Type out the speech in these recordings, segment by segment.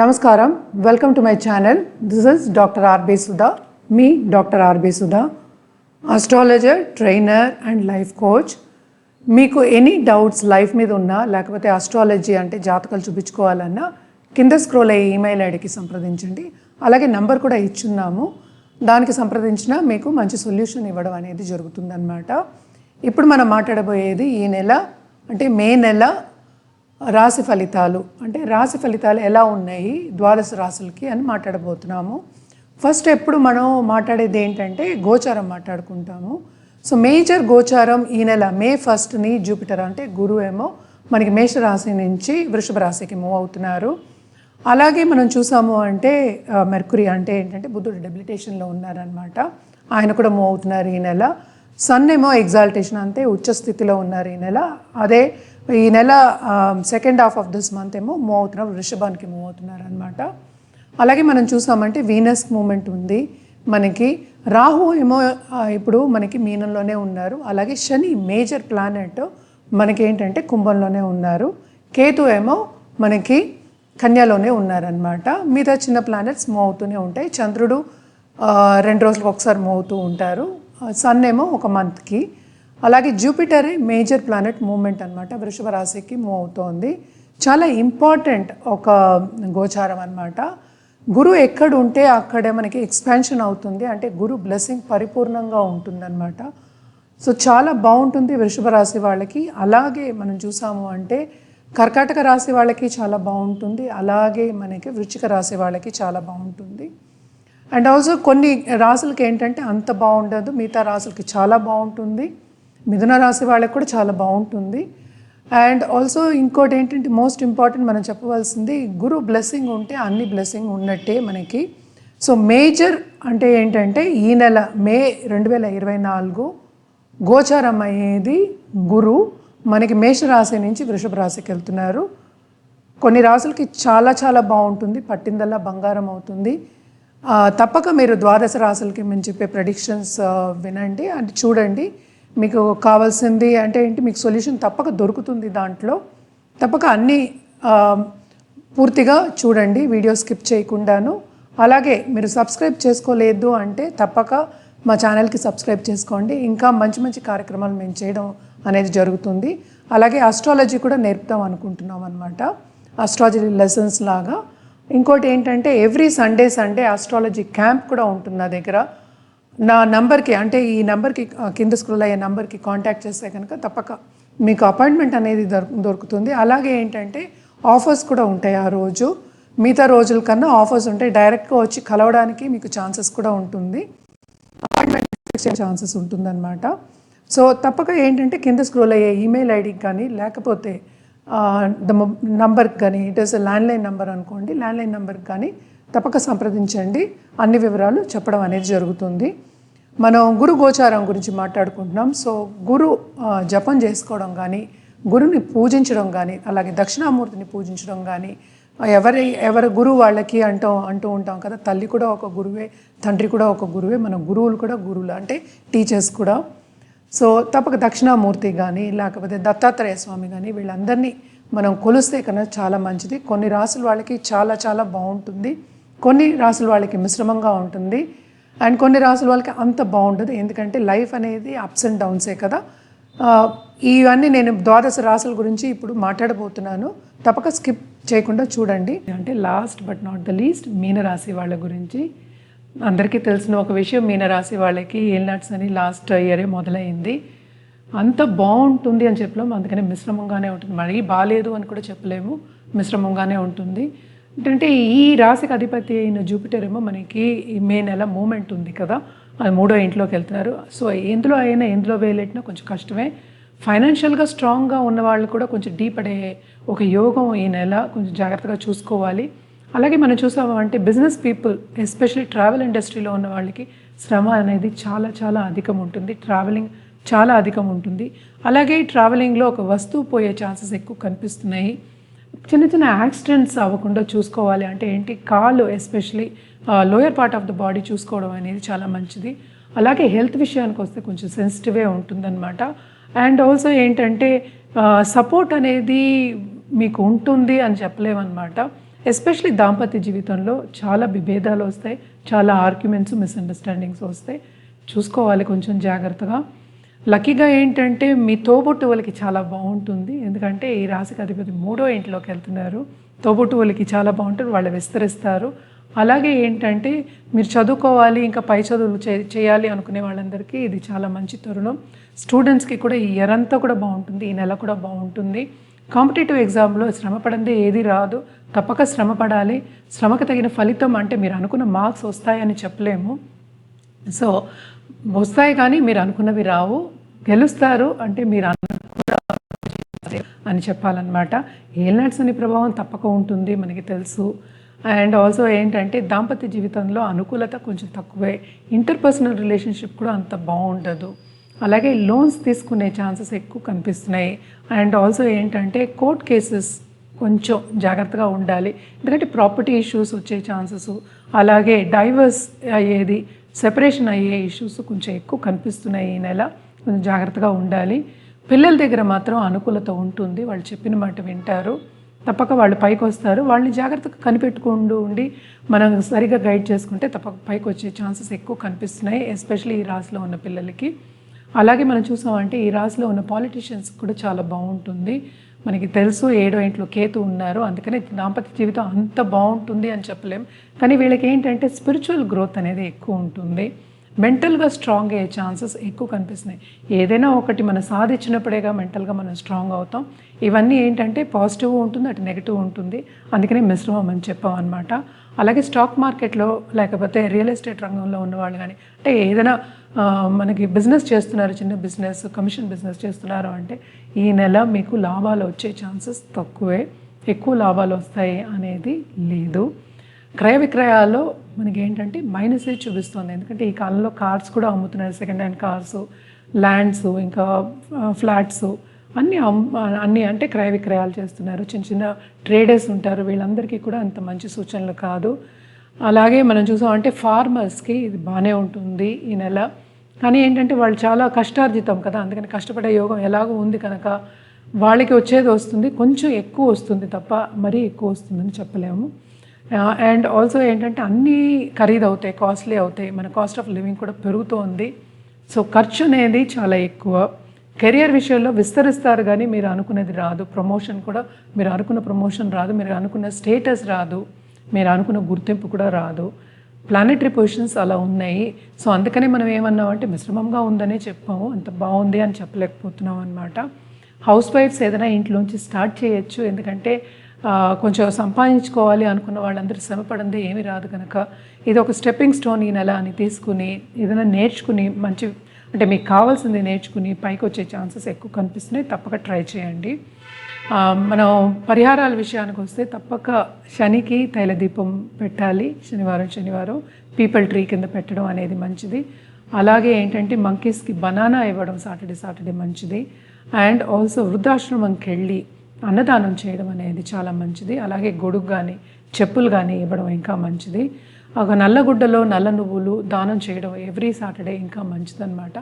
నమస్కారం, welcome to my channel. This is doctor R B Sudha, మీ doctor R B Sudha, astrologer, trainer and life coach. మీకు any doubts life మీద ఉన్నా, లేకపోతే ఆస్ట్రాలజీ అంటే జాతకాలు చూపించుకోవాలన్నా కింద స్క్రోల్ అయ్యే ఈమెయిల్ ఐడికి సంప్రదించండి. అలాగే నంబర్ కూడా ఇచ్చున్నాము, దానికి సంప్రదించినా మీకు మంచి సొల్యూషన్ ఇవ్వడం అనేది జరుగుతుందన్నమాట. ఇప్పుడు మనం మాట్లాడబోయేది ఈ నెల అంటే మే నెల రాశి ఫలితాలు, అంటే రాశి ఫలితాలు ఎలా ఉన్నాయి ద్వాదశ రాశులకి అని మాట్లాడబోతున్నాము. ఫస్ట్ ఎప్పుడు మనం మాట్లాడేది ఏంటంటే గోచారం మాట్లాడుకుంటాము. సో మేజర్ గోచారం ఈ నెల మే 1ని జూపిటర్ అంటే గురువు ఏమో మనకి మేషరాశి నుంచి వృషభ రాశికి మూవ్ అవుతున్నారు. అలాగే మనం చూసాము అంటే మెర్కురీ అంటే ఏంటంటే బుధుడు డెబిలిటేషన్లో ఉన్నారనమాట, ఆయన కూడా మూవ్ అవుతున్నారు ఈ నెల. సన్ ఏమో ఎగ్జాల్టేషన్ అంటే ఉచ్చ స్థితిలో ఉన్నారు ఈ నెల. అదే ఈ నెల second half of this month ఏమో మూవ్ అవుతున్నారు, వృషభానికి మూవ్ అవుతున్నారు అనమాట. అలాగే మనం చూసామంటే వీనస్ మూమెంట్ ఉంది మనకి. రాహు ఏమో ఇప్పుడు మనకి మీనంలోనే ఉన్నారు. అలాగే శని మేజర్ ప్లానెట్ మనకి ఏంటంటే కుంభంలోనే ఉన్నారు. కేతు ఏమో మనకి కన్యలోనే ఉన్నారనమాట. మిగతా చిన్న ప్లానెట్స్ మూవ్ అవుతూనే ఉంటాయి. చంద్రుడు 2 రోజులకు ఒకసారి మూవ్ అవుతూ ఉంటారు. సన్ ఏమో ఒక మంత్కి. అలాగే జూపిటర్ మేజర్ ప్లానెట్ మూవ్మెంట్ అనమాట, వృషభ రాశికి మూవ్ అవుతోంది. చాలా ఇంపార్టెంట్ ఒక గోచారం అనమాట. గురువు ఎక్కడ ఉంటే అక్కడే మనకి ఎక్స్పాన్షన్ అవుతుంది, అంటే గురు బ్లెస్సింగ్ పరిపూర్ణంగా ఉంటుందన్నమాట. సో చాలా బాగుంటుంది వృషభ రాశి వాళ్ళకి. అలాగే మనం చూసాము అంటే కర్కాటక రాశి వాళ్ళకి చాలా బాగుంటుంది. అలాగే మనకి వృశ్చిక రాశి వాళ్ళకి చాలా బాగుంటుంది. అండ్ ఆల్సో కొన్ని రాశులకి ఏంటంటే అంత బాగుండదు, మిగతా రాశులకి చాలా బాగుంటుంది. మిథున రాశి వాళ్ళకి కూడా చాలా బాగుంటుంది. అండ్ ఆల్సో ఇంకోటి ఏంటంటే మోస్ట్ ఇంపార్టెంట్ మనం చెప్పవలసింది, గురు బ్లెస్సింగ్ ఉంటే అన్ని బ్లెస్సింగ్ ఉన్నట్టే మనకి. సో మేజర్ అంటే ఏంటంటే ఈ నెల మే 2024 గోచారం అయ్యేది గురు మనకి మేషరాశి నుంచి వృషభ రాశికి వెళ్తున్నారు. కొన్ని రాశులకి చాలా చాలా బాగుంటుంది, పట్టిందల్లా బంగారం అవుతుంది. తప్పక మీరు ద్వాదశ రాశులకి మేము చెప్పే ప్రెడిక్షన్స్ వినండి అంటే చూడండి. మీకు కావాల్సింది అంటే ఏంటి, మీకు సొల్యూషన్ తప్పక దొరుకుతుంది దాంట్లో. తప్పక అన్నీ పూర్తిగా చూడండి, వీడియో స్కిప్ చేయకుండాను. అలాగే మీరు సబ్స్క్రైబ్ చేసుకోలేదు అంటే తప్పక మా ఛానల్కి సబ్స్క్రైబ్ చేసుకోండి. ఇంకా మంచి మంచి కార్యక్రమాలు మేము చేయడం అనేది జరుగుతుంది. అలాగే ఆస్ట్రాలజీ కూడా నేర్పుతాం అనుకుంటున్నాం అనమాట, ఆస్ట్రాలజీ లెసన్స్ లాగా. ఇంకోటి ఏంటంటే ఎవ్రీ సండే ఆస్ట్రాలజీ క్యాంప్ కూడా ఉంటుంది నా దగ్గర. నా నంబర్కి అంటే ఈ నెంబర్కి కింద స్క్రోల్ అయ్యే నెంబర్కి కాంటాక్ట్ చేస్తే కనుక తప్పక మీకు అపాయింట్మెంట్ అనేది దొరుకుతుంది. అలాగే ఏంటంటే ఆఫర్స్ కూడా ఉంటాయి ఆ రోజు. మిగతా రోజుల కన్నా ఆఫర్స్ ఉంటాయి. డైరెక్ట్గా వచ్చి కలవడానికి మీకు ఛాన్సెస్ కూడా ఉంటుంది, అపాయింట్మెంట్ ఫిక్స్ చేసే ఛాన్సెస్ ఉంటుందన్నమాట. సో తప్పక ఏంటంటే కింద స్క్రోల్ అయ్యే ఈమెయిల్ ఐడికి కానీ లేకపోతే నంబర్కి కానీ, ఇట్ ఈస్ ల్యాండ్లైన్ నెంబర్ అనుకోండి, ల్యాండ్లైన్ నెంబర్కి కానీ తప్పక సంప్రదించండి. అన్ని వివరాలు చెప్పడం అనేది జరుగుతుంది. మనం గురు గోచారం గురించి మాట్లాడుకుంటున్నాం. సో గురు జపం చేసుకోవడం కానీ, గురుని పూజించడం కానీ, అలాగే దక్షిణామూర్తిని పూజించడం కానీ, ఎవరి గురువు వాళ్ళకి అంటూ ఉంటాం కదా, తల్లి కూడా ఒక గురువే, తండ్రి కూడా ఒక గురువే, మన గురువులు కూడా గురువులు అంటే టీచర్స్ కూడా. సో తప్పక దక్షిణామూర్తి కానీ లేకపోతే దత్తాత్రేయ స్వామి కానీ వీళ్ళందరినీ మనం కొలిస్తే కన్నా చాలా మంచిది. కొన్ని రాసుల వాళ్ళకి చాలా చాలా బాగుంటుంది, కొన్ని రాసుల వాళ్ళకి మిశ్రమంగా ఉంటుంది, అండ్ కొన్ని రాసుల వాళ్ళకి అంత బాగుంటుంది. ఎందుకంటే లైఫ్ అనేది అప్స్ అండ్ డౌన్సే కదా. ఇవన్నీ నేను ద్వాదశ రాసుల గురించి ఇప్పుడు మాట్లాడబోతున్నాను, తప్పక స్కిప్ చేయకుండా చూడండి. అంటే last but not the least మీనరాశి వాళ్ళ గురించి. అందరికీ తెలిసిన ఒక విషయం, మీనరాశి వాళ్ళకి ఏల్నాట్స్ అని లాస్ట్ ఇయరే మొదలైంది. అంత బాగుంటుంది అని చెప్పలేము, అందుకని మిశ్రమంగానే ఉంటుంది. మరీ బాగాలేదు అని కూడా చెప్పలేము, మిశ్రమంగానే ఉంటుంది. ఏంటంటే ఈ రాశికి అధిపతి అయిన జూపిటర్ ఏమో మనకి ఈ మే నెల మూమెంట్ ఉంది కదా, అది 3వ ఇంట్లోకి వెళ్తున్నారు. సో ఎందులో వేలెట్టినా కొంచెం కష్టమే. ఫైనాన్షియల్గా స్ట్రాంగ్గా ఉన్న వాళ్ళు కూడా కొంచెం పడే ఒక యోగం ఈ నెల, కొంచెం జాగ్రత్తగా చూసుకోవాలి. అలాగే మనం చూసాము అంటే బిజినెస్ పీపుల్, ఎస్పెషల్లీ ట్రావెల్ ఇండస్ట్రీలో ఉన్న వాళ్ళకి శ్రమ అనేది చాలా చాలా అధికం ఉంటుంది, ట్రావెలింగ్ చాలా అధికం ఉంటుంది. అలాగే ట్రావెలింగ్లో ఒక వస్తువు పోయే ఛాన్సెస్ ఎక్కువ కనిపిస్తున్నాయి. చిన్న చిన్న యాక్సిడెంట్స్ అవ్వకుండా చూసుకోవాలి. అంటే ఏంటి, కాళ్ళు especially lower part of the body చూసుకోవడం అనేది చాలా మంచిది. అలాగే హెల్త్ విషయానికి వస్తే కొంచెం సెన్సిటివే ఉంటుందన్నమాట. అండ్ ఆల్సో ఏంటంటే సపోర్ట్ అనేది మీకు ఉంటుంది అని చెప్పలేమన్నమాట. ఎస్పెషలీ దాంపత్య జీవితంలో చాలా విభేదాలు వస్తాయి, చాలా ఆర్గ్యుమెంట్స్, మిస్అండర్స్టాండింగ్స్ వస్తాయి. చూసుకోవాలి కొంచెం జాగ్రత్తగా. లక్కీగా ఏంటంటే మీ తోబుట్టువులకి చాలా బాగుంటుంది, ఎందుకంటే ఈ రాశికి అధిపతి 3వ ఇంట్లోకి వెళ్తున్నారు. తోబుట్టువులకి చాలా బాగుంటుంది, వాళ్ళు విస్తరిస్తారు. అలాగే ఏంటంటే మీరు చదువుకోవాలి, ఇంకా పై చదువులు చేయాలి అనుకునే వాళ్ళందరికీ ఇది చాలా మంచి తరుణం. స్టూడెంట్స్కి కూడా ఈ ఇయర్ అంతా కూడా బాగుంటుంది, ఈ నెల కూడా బాగుంటుంది. కాంపిటేటివ్ ఎగ్జామ్లో శ్రమపడందే ఏది రాదు, తప్పక శ్రమపడాలి. శ్రమకు తగిన ఫలితం అంటే మీరు అనుకున్న మార్క్స్ వస్తాయని చెప్పలేము. సో వస్తాయి కానీ మీరు అనుకున్నవి రావు. గెలుస్తారు అంటే మీరు అని చెప్పాలన్నమాట. ఏలినాటి శని ప్రభావం తప్పక ఉంటుంది, మనకి తెలుసు. అండ్ ఆల్సో ఏంటంటే దాంపత్య జీవితంలో అనుకూలత కొంచెం తక్కువే, ఇంటర్పర్సనల్ రిలేషన్షిప్ కూడా అంత బాగుండదు. అలాగే లోన్స్ తీసుకునే ఛాన్సెస్ ఎక్కువ కనిపిస్తున్నాయి. అండ్ ఆల్సో ఏంటంటే కోర్ట్ కేసెస్ కొంచెం జాగ్రత్తగా ఉండాలి, ఎందుకంటే ప్రాపర్టీ ఇష్యూస్ వచ్చే ఛాన్సెస్, అలాగే డైవర్స్ అయ్యేది, సెపరేషన్ అయ్యే ఇష్యూస్ కొంచెం ఎక్కువ కనిపిస్తున్నాయి ఈ నెల. కొంచెం జాగ్రత్తగా ఉండాలి. పిల్లల దగ్గర మాత్రం అనుకూలత ఉంటుంది, వాళ్ళు చెప్పిన మాట వింటారు, తప్పక వాళ్ళు పైకి వస్తారు. వాళ్ళని జాగ్రత్తగా కనిపెట్టుకుంటూ ఉండి మనం సరిగా గైడ్ చేసుకుంటే తప్పక పైకి వచ్చే ఛాన్సెస్ ఎక్కువ కనిపిస్తున్నాయి, ఎస్పెషల్లీ ఈ రాశిలో ఉన్న పిల్లలకి. అలాగే మనం చూసామంటే ఈ రాశిలో ఉన్న పాలిటీషియన్స్ కూడా చాలా బాగుంటుంది. మనకి తెలుసు 7వ ఇంట్లో కేతు ఉన్నారు, అందుకనే దాంపత్య జీవితం అంత బాగుంటుంది అని చెప్పలేం. కానీ వీళ్ళకి ఏంటంటే స్పిరిచువల్ గ్రోత్ అనేది ఎక్కువ ఉంటుంది, మెంటల్గా స్ట్రాంగ్ అయ్యే ఛాన్సెస్ ఎక్కువ కనిపిస్తున్నాయి. ఏదైనా ఒకటి మనం సాధించినప్పుడేగా మెంటల్గా మనం స్ట్రాంగ్ అవుతాం. ఇవన్నీ ఏంటంటే పాజిటివ్ ఉంటుంది, అటు నెగిటివ్ ఉంటుంది, అందుకనే మిశ్రమం అని చెప్పాం అనమాట. అలాగే స్టాక్ మార్కెట్లో లేకపోతే రియల్ ఎస్టేట్ రంగంలో ఉన్నవాళ్ళు కానీ, అంటే ఏదైనా మనకి బిజినెస్ చేస్తున్నారు, చిన్న బిజినెస్, కమిషన్ బిజినెస్ చేస్తున్నారు అంటే ఈ నెల మీకు లాభాలు వచ్చే ఛాన్సెస్ తక్కువే, ఎక్కువ లాభాలు వస్తాయి అనేది లేదు. క్రయ విక్రయాల్లో మనకి ఏంటంటే మైనసే చూపిస్తుంది, ఎందుకంటే ఈ కాలంలో కార్స్ కూడా అమ్ముతున్నారు, సెకండ్ హ్యాండ్ కార్స్, ల్యాండ్స్, ఇంకా ఫ్లాట్స్ అన్నీ అంటే క్రయ విక్రయాలు చేస్తున్నారు. చిన్న చిన్న ట్రేడర్స్ ఉంటారు, వీళ్ళందరికీ కూడా అంత మంచి సూచనలు కాదు. అలాగే మనం చూసామంటే ఫార్మర్స్కి ఇది బాగానే ఉంటుంది ఈ నెల, కానీ ఏంటంటే వాళ్ళు చాలా కష్టార్జితం కదా, అందుకని కష్టపడే యోగం ఎలాగో ఉంది కనుక వాళ్ళకి వచ్చేది వస్తుంది, కొంచెం ఎక్కువ వస్తుంది తప్ప మరీ ఎక్కువ వస్తుందని చెప్పలేము. అండ్ ఆల్సో ఏంటంటే అన్నీ ఖరీదు అవుతాయి, కాస్ట్లీ అవుతాయి, మన కాస్ట్ ఆఫ్ లివింగ్ కూడా పెరుగుతోంది. సో ఖర్చు అనేది చాలా ఎక్కువ. కెరియర్ విషయంలో విస్తరిస్తారు కానీ మీరు అనుకునేది రాదు, ప్రమోషన్ కూడా మీరు అనుకున్న ప్రమోషన్ రాదు, మీరు అనుకున్న స్టేటస్ రాదు, మీరు అనుకున్న గుర్తింపు కూడా రాదు. ప్లానెటరీ పొజిషన్స్ అలా ఉన్నాయి. సో అందుకనే మనం ఏమన్నామంటే మిశ్రమంగా ఉందనే చెప్పాము, అంత బాగుంది అని చెప్పలేకపోతున్నాం అనమాట. హౌస్ వైఫ్స్ ఏదైనా ఇంట్లోంచి స్టార్ట్ చేయొచ్చు, ఎందుకంటే కొంచెం సంపాదించుకోవాలి అనుకున్న వాళ్ళందరూ శ్రమపడిందే ఏమీ రాదు కనుక ఇది ఒక స్టెప్పింగ్ స్టోన్ ఈ నెల అని తీసుకుని ఏదైనా నేర్చుకుని మంచి అంటే మీకు కావాల్సింది నేర్చుకుని పైకి వచ్చే ఛాన్సెస్ ఎక్కువ కనిపిస్తున్నాయి, తప్పక ట్రై చేయండి. మనం పరిహారాల విషయానికి వస్తే తప్పక శనికి తైలదీపం పెట్టాలి, శనివారం పీపల్ ట్రీ కింద పెట్టడం అనేది మంచిది. అలాగే ఏంటంటే మంకీస్కి బనానా ఇవ్వడం సాటర్డే మంచిది. అండ్ ఆల్సో వృద్ధాశ్రమంకి వెళ్ళి అన్నదానం చేయడం అనేది చాలా మంచిది. అలాగే గొడుగు కానీ చెప్పులు కానీ ఇవ్వడం ఇంకా మంచిది. ఒక నల్లగుడ్డలో నల్ల నువ్వులు దానం చేయడం ఎవ్రీ సాటర్డే ఇంకా మంచిదన్నమాట.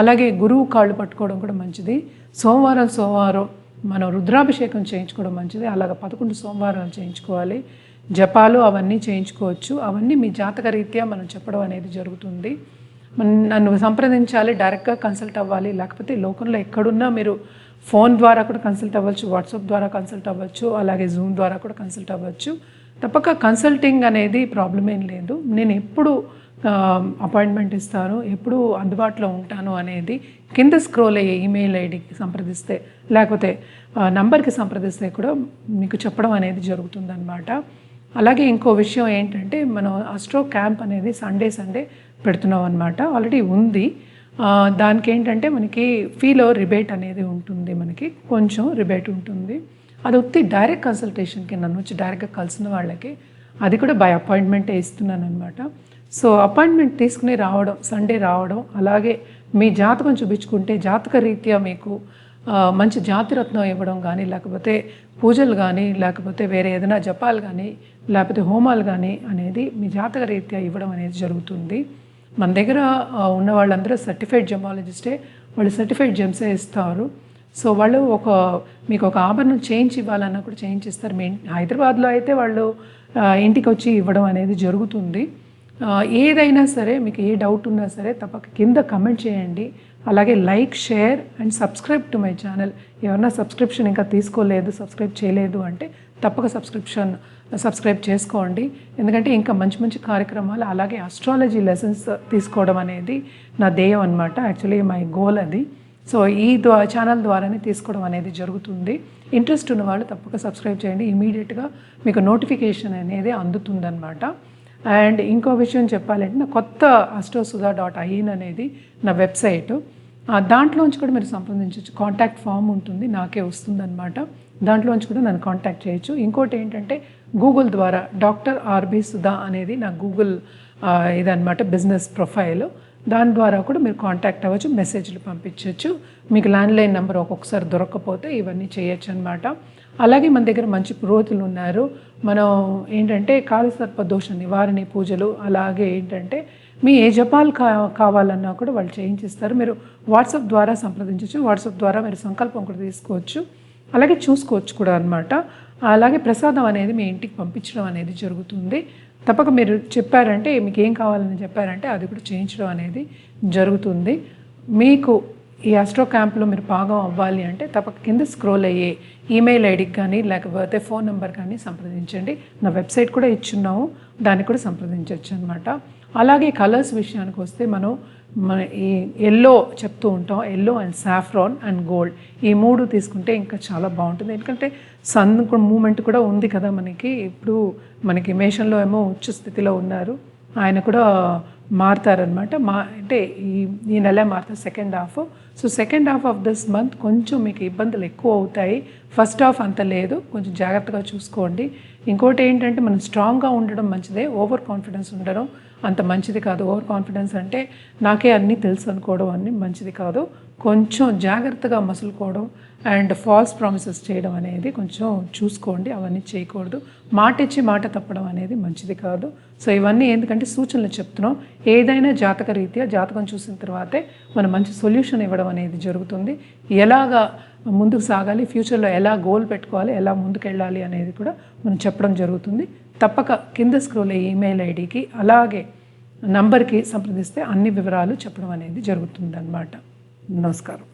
అలాగే గురువు కాళ్ళు పట్టుకోవడం కూడా మంచిది. సోమవారం మనం రుద్రాభిషేకం చేయించుకోవడం మంచిది. అలాగ 11 సోమవారాలు చేయించుకోవాలి. జపాలు అవన్నీ చేయించుకోవచ్చు. అవన్నీ మీ జాతక రీత్యా మనం చెప్పడం అనేది జరుగుతుంది. నన్ను సంప్రదించాలి, డైరెక్ట్గా కన్సల్ట్ అవ్వాలి, లేకపోతే లోకంలో ఎక్కడున్నా మీరు ఫోన్ ద్వారా కూడా కన్సల్ట్ అవ్వచ్చు, వాట్సాప్ ద్వారా కన్సల్ట్ అవ్వచ్చు, అలాగే జూమ్ ద్వారా కూడా కన్సల్ట్ అవ్వచ్చు. తప్పక కన్సల్టింగ్ అనేది ప్రాబ్లం ఏం లేదు. నేను ఎప్పుడు అపాయింట్మెంట్ ఇస్తాను, ఎప్పుడు అందుబాటులో ఉంటాను అనేది కింద స్క్రోల్ అయ్యే ఈమెయిల్ ఐడికి సంప్రదిస్తే లేకపోతే నంబర్కి సంప్రదిస్తే కూడా మీకు చెప్పడం అనేది జరుగుతుందన్నమాట. అలాగే ఇంకో విషయం ఏంటంటే మనం అస్ట్రో క్యాంప్ అనేది సండే పెడుతున్నాం అన్నమాట. ఆల్రెడీ ఉంది. దానికి ఏంటంటే మనకి ఫీలో రిబేట్ అనేది ఉంటుంది, మనకి కొంచెం రిబేట్ ఉంటుంది. అది వచ్చి డైరెక్ట్ కన్సల్టేషన్కి నన్ను వచ్చి డైరెక్ట్గా కలిసిన వాళ్ళకి అది కూడా బై అపాయింట్మెంటే ఇస్తున్నాను అనమాట. సో అపాయింట్మెంట్ తీసుకుని రావడం, సండే రావడం, అలాగే మీ జాతకం చూపించుకుంటే జాతక రీత్యా మీకు మంచి జాతిరత్నం ఇవ్వడం కానీ, లేకపోతే పూజలు కానీ, లేకపోతే వేరే ఏదైనా జపాలు కానీ, లేకపోతే హోమాలు కానీ అనేది మీ జాతక రీత్యా ఇవ్వడం అనేది జరుగుతుంది. మన దగ్గర ఉన్న వాళ్ళందరూ సర్టిఫైడ్ జెమాలజిస్టే, వాళ్ళు సర్టిఫైడ్ జెమ్సే ఇస్తారు. సో వాళ్ళు మీకు ఒక ఆభరణం చేయించి ఇవ్వాలన్నా కూడా చేయించిస్తారు. మీ హైదరాబాద్లో అయితే వాళ్ళు ఇంటికి వచ్చి ఇవ్వడం అనేది జరుగుతుంది. ఏదైనా సరే మీకు ఏ డౌట్ ఉన్నా సరే తప్పక కింద కమెంట్ చేయండి. అలాగే like, share and subscribe to my channel. ఎవరన్నా సబ్స్క్రిప్షన్ ఇంకా తీసుకోలేదు, సబ్స్క్రైబ్ చేయలేదు అంటే తప్పక సబ్స్క్రైబ్ చేసుకోండి. ఎందుకంటే ఇంకా మంచి మంచి కార్యక్రమాలు అలాగే ఆస్ట్రాలజీ లెసన్స్ తీసుకోవడం అనేది నా ధ్యేయం అనమాట. యాక్చువల్లీ మై గోల్ అది. సో ఈ ఛానల్ ద్వారానే తీసుకోవడం అనేది జరుగుతుంది. ఇంట్రెస్ట్ ఉన్న వాళ్ళు తప్పక సబ్స్క్రైబ్ చేయండి. ఇమీడియట్గా మీకు నోటిఫికేషన్ అనేది అందుతుందన్నమాట. అండ్ ఇంకో విషయం చెప్పాలంటే నా కొత్త astrosudha.in అనేది నా వెబ్సైటు. దాంట్లోంచి కూడా మీరు సంప్రదించవచ్చు. కాంటాక్ట్ ఫామ్ ఉంటుంది, నాకే వస్తుందన్నమాట. దాంట్లోంచి కూడా నన్ను కాంటాక్ట్ చేయొచ్చు. ఇంకోటి ఏంటంటే గూగుల్ ద్వారా డాక్టర్ ఆర్బీ సుధా అనేది నా గూగుల్ ఇదన్నమాట బిజినెస్ ప్రొఫైల్. దాని ద్వారా కూడా మీరు కాంటాక్ట్ అవ్వచ్చు, మెసేజ్లు పంపించవచ్చు. మీకు ల్యాండ్లైన్ నెంబర్ ఒక్కొక్కసారి దొరకకపోతే ఇవన్నీ చేయొచ్చు అనమాట. అలాగే మన దగ్గర మంచి పురోహితులు ఉన్నారు. మనం ఏంటంటే కాలసర్ప దోష నివారణ పూజలు, అలాగే ఏంటంటే మీ ఏ జపాలు కావాలన్నా కూడా వాళ్ళు చేయించిస్తారు. మీరు వాట్సాప్ ద్వారా సంప్రదించవచ్చు. వాట్సాప్ ద్వారా మీరు సంకల్పం కూడా తీసుకోవచ్చు, అలాగే చూసుకోవచ్చు కూడా అనమాట. అలాగే ప్రసాదం అనేది మీ ఇంటికి పంపించడం అనేది జరుగుతుంది. తప్పక మీరు చెప్పారంటే మీకు ఏం కావాలని చెప్పారంటే అది కూడా చేయించడం అనేది జరుగుతుంది. మీకు ఈ ఆస్ట్రో క్యాంప్లో మీరు భాగం అవ్వాలి అంటే తప్పక కింద స్క్రోల్ అయ్యే ఈమెయిల్ ఐడికి కానీ లేకపోతే ఫోన్ నెంబర్ కానీ సంప్రదించండి. నా వెబ్సైట్ కూడా ఇచ్చున్నాము, దాన్ని కూడా సంప్రదించవచ్చు అనమాట. అలాగే కలర్స్ విషయానికి వస్తే మన ఈ ఎల్లో చెప్తూ ఉంటాం. Yellow and saffron and gold, ఈ 3 తీసుకుంటే ఇంకా చాలా బాగుంటుంది. ఎందుకంటే సన్ మూమెంట్ కూడా ఉంది కదా మనకి. ఇప్పుడు మనకి మేషంలో ఏమో ఉచ్చ స్థితిలో ఉన్నారు, ఆయన కూడా మారుతారనమాట. అంటే ఈ నెల మారుతారు second half. So second half of this month కొంచెం మీకు ఇబ్బందులు ఎక్కువ అవుతాయి. ఫస్ట్ హాఫ్ అంత లేదు, కొంచెం జాగ్రత్తగా చూసుకోండి. ఇంకోటి ఏంటంటే మనం స్ట్రాంగ్గా ఉండడం మంచిదే, ఓవర్ కాన్ఫిడెన్స్ ఉండడం అంత మంచిది కాదు. ఓవర్ కాన్ఫిడెన్స్ అంటే నాకే అన్నీ తెలుసు అనుకోవడం అన్నీ మంచిది కాదు. కొంచెం జాగ్రత్తగా మసులుకోవడం అండ్ ఫాల్స్ ప్రామిసెస్ చేయడం అనేది కొంచెం చూసుకోండి. అవన్నీ చేయకూడదు. మాట ఇచ్చి మాట తప్పడం అనేది మంచిది కాదు. సో ఇవన్నీ ఎందుకంటే సూచనలు చెప్తున్నాం. ఏదైనా జాతక రీత్యా జాతకం చూసిన తర్వాతే మనం మంచి సొల్యూషన్ ఇవ్వడం అనేది జరుగుతుంది. ఎలాగా ముందుకు సాగాలి, ఫ్యూచర్లో ఎలా గోల్ పెట్టుకోవాలి, ఎలా ముందుకు వెళ్ళాలి అనేది కూడా మనం చెప్పడం జరుగుతుంది. తప్పక కింద స్క్రోల్ ఈమెయిల్ ఐడికి అలాగే నంబర్కి సంప్రదిస్తే అన్ని వివరాలు చెప్పడం అనేది జరుగుతుంది అన్నమాట. నమస్కారం.